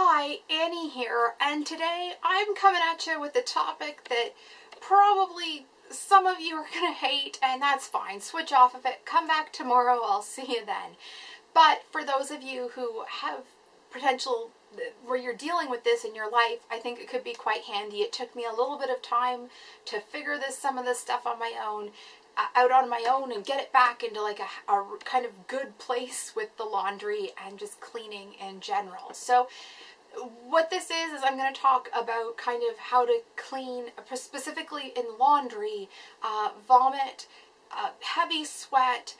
Hi, Annie here, and today I'm coming at you with a topic that probably some of you are going to hate, and that's fine. Switch off of it, come back tomorrow, I'll see you then. But for those of you who have potential where you're dealing with this in your life, I think it could be quite handy. It took me a little bit of time to figure some of this stuff on my own, out on my own, and get it back into like a kind of good place with the laundry and just cleaning in general. So what this is I'm going to talk about kind of how to clean, specifically in laundry, vomit, heavy sweat,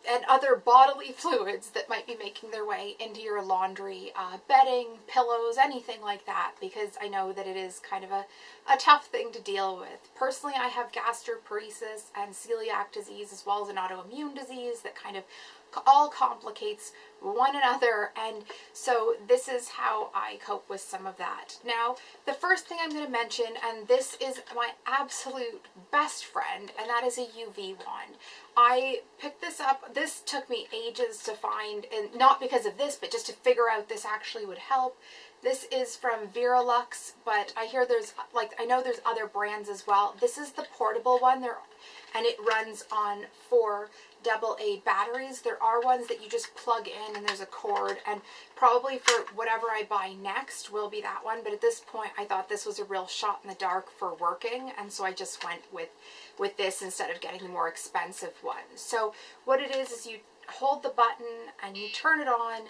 and other bodily fluids that might be making their way into your laundry, bedding, pillows, anything like that, because I know that it is kind of a tough thing to deal with. Personally, I have gastroparesis and celiac disease, as well as an autoimmune disease that kind of all complicates one another, and so this is how I cope with some of that. Now, the first thing I'm going to mention, and this is my absolute best friend, and that is a UV wand. I picked this up. This took me ages to find, and not because of this, but just to figure out this actually would help. This is from Veralux, but I hear I know there's other brands as well. This is the portable one there, and it runs on 4 AA batteries. There are ones that you just plug in and there's a cord, and probably for whatever I buy next will be that one, but at this point I thought this was a real shot in the dark for working, and so I just went with this instead of getting the more expensive one. So what it is you hold the button and you turn it on,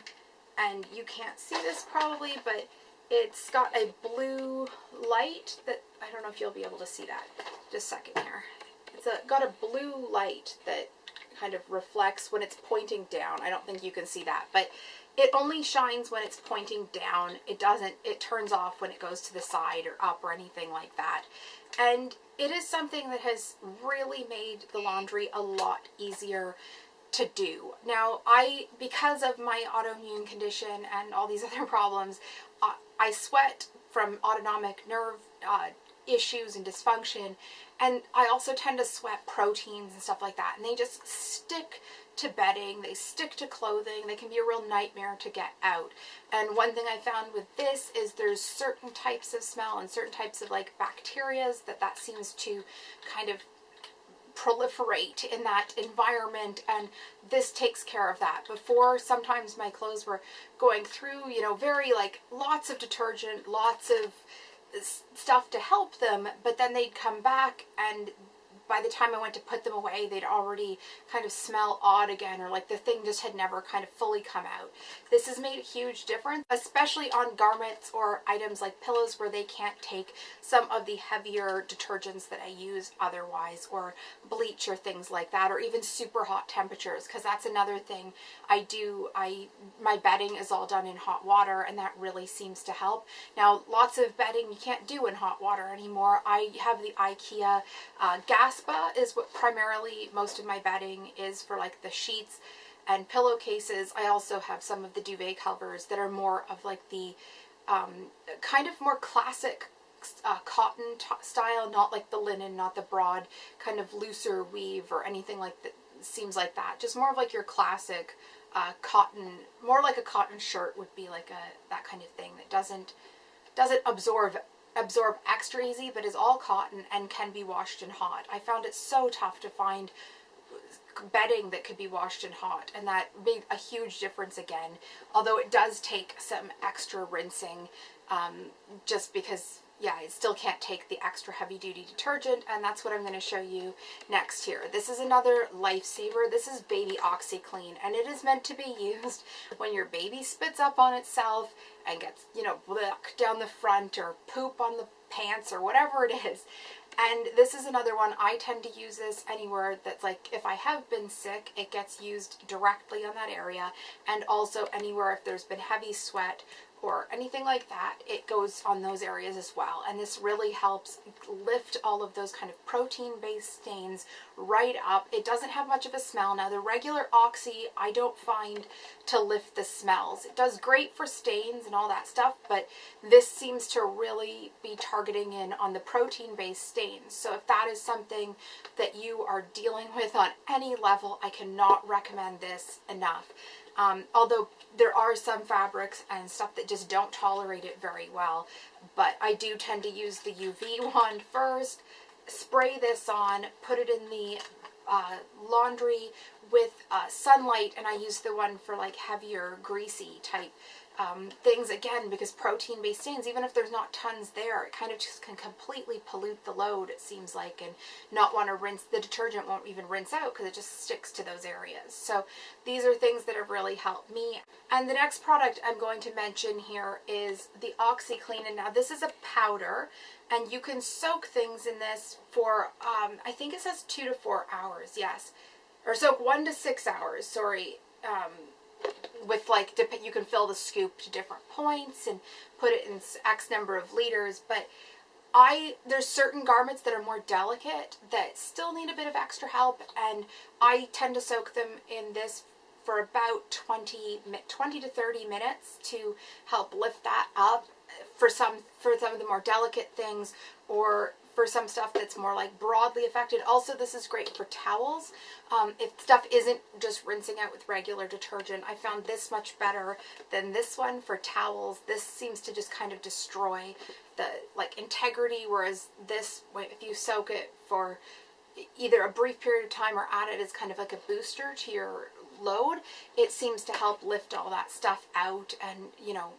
and you can't see this probably, but it's got a blue light that, I don't know if you'll be able to see that. Just a second here. It's got a blue light that kind of reflects when it's pointing down. I don't think you can see that, but it only shines when it's pointing down. It turns off when it goes to the side or up or anything like that. And it is something that has really made the laundry a lot easier to do. Now, because of my autoimmune condition and all these other problems, I sweat from autonomic nerve issues and dysfunction, and I also tend to sweat proteins and stuff like that, and they just stick to bedding, they stick to clothing, they can be a real nightmare to get out. And one thing I found with this is there's certain types of smell and certain types of like bacterias that seems to kind of proliferate in that environment, and this takes care of that. Before, sometimes my clothes were going through, very like lots of detergent, lots of stuff to help them, but then they'd come back, and by the time I went to put them away, they'd already kind of smell odd again, or like the thing just had never kind of fully come out. This has made a huge difference, especially on garments or items like pillows where they can't take some of the heavier detergents that I use otherwise, or bleach or things like that, or even super hot temperatures, because that's another thing I do. My bedding is all done in hot water, and that really seems to help. Now, lots of bedding you can't do in hot water anymore. I have the IKEA gas is what primarily most of my bedding is for, like the sheets and pillowcases. I also have some of the duvet covers that are more of like the kind of more classic cotton style, not like the linen, not the broad kind of looser weave or anything like that. Seems like that, just more of like your classic cotton, more like a cotton shirt would be like that kind of thing that doesn't absorb extra easy, but is all cotton and can be washed in hot. I found it so tough to find bedding that could be washed in hot, and that made a huge difference again, although it does take some extra rinsing, just because, yeah, it still can't take the extra heavy duty detergent, and that's what I'm going to show you next here. This is another lifesaver. This is Baby OxiClean, and it is meant to be used when your baby spits up on itself and gets, blech down the front, or poop on the pants, or whatever it is. And this is another one. I tend to use this anywhere that's like, if I have been sick, it gets used directly on that area, and also anywhere if there's been heavy sweat or anything like that, it goes on those areas as well. And this really helps lift all of those kind of protein-based stains right up. It doesn't have much of a smell. Now, the regular Oxy, I don't find to lift the smells. It does great for stains and all that stuff, but this seems to really be targeting in on the protein-based stains. So if that is something that you are dealing with on any level, I cannot recommend this enough. Although there are some fabrics and stuff that just don't tolerate it very well. But I do tend to use the UV wand first, spray this on, put it in the laundry with sunlight, and I use the one for like heavier, greasy type things, again, because protein-based stains, even if there's not tons there, it kind of just can completely pollute the load, it seems like, and not want to rinse. The detergent won't even rinse out because it just sticks to those areas. So these are things that have really helped me. And the next product I'm going to mention here is the OxyClean. And now this is a powder, and you can soak things in this for, I think it says 2 to 4 hours, yes. Or soak 1 to 6 hours, sorry. With like, you can fill the scoop to different points and put it in X number of liters, but there's certain garments that are more delicate that still need a bit of extra help, and I tend to soak them in this for about 20 to 30 minutes to help lift that up for some of the more delicate things, or for some stuff that's more like broadly affected. Also, this is great for towels. If stuff isn't just rinsing out with regular detergent, I found this much better than this one for towels. This seems to just kind of destroy the like integrity, whereas this, if you soak it for either a brief period of time or add it as kind of like a booster to your load, it seems to help lift all that stuff out, and you know,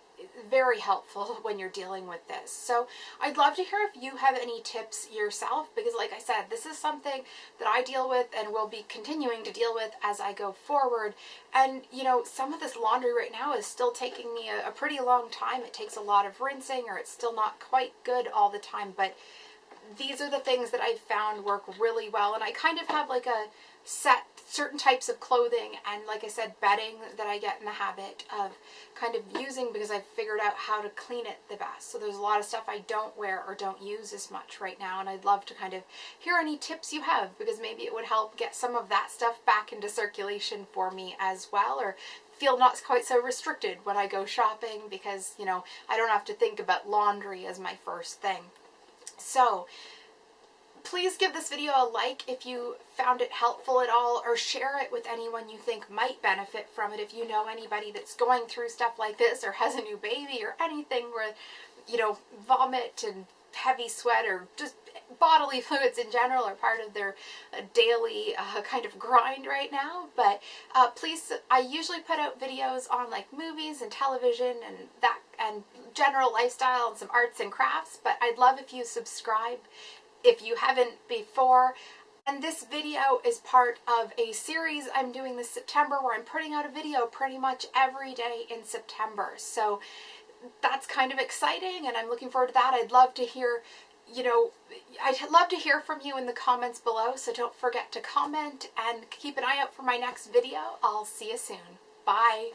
very helpful when you're dealing with this. So I'd love to hear if you have any tips yourself, because like I said, this is something that I deal with and will be continuing to deal with as I go forward. And you know, some of this laundry right now is still taking me a pretty long time. It takes a lot of rinsing, or it's still not quite good all the time, but these are the things that I've found work really well. And I kind of have like a set certain types of clothing and, like I said, bedding that I get in the habit of kind of using because I've figured out how to clean it the best. So there's a lot of stuff I don't wear or don't use as much right now, and I'd love to kind of hear any tips you have, because maybe it would help get some of that stuff back into circulation for me as well, or feel not quite so restricted when I go shopping, because, you know, I don't have to think about laundry as my first thing. So please give this video a like if you found it helpful at all, or share it with anyone you think might benefit from it. If you know anybody that's going through stuff like this, or has a new baby, or anything where, you know, vomit and heavy sweat or just bodily fluids in general are part of their daily kind of grind right now. But please, I usually put out videos on like movies and television and general lifestyle and some arts and crafts, but I'd love if you subscribe if you haven't before. And this video is part of a series I'm doing this September, where I'm putting out a video pretty much every day in September. So that's kind of exciting, and I'm looking forward to that. I'd love to hear, you know, I'd love to hear from you in the comments below, so don't forget to comment and keep an eye out for my next video. I'll see you soon. Bye.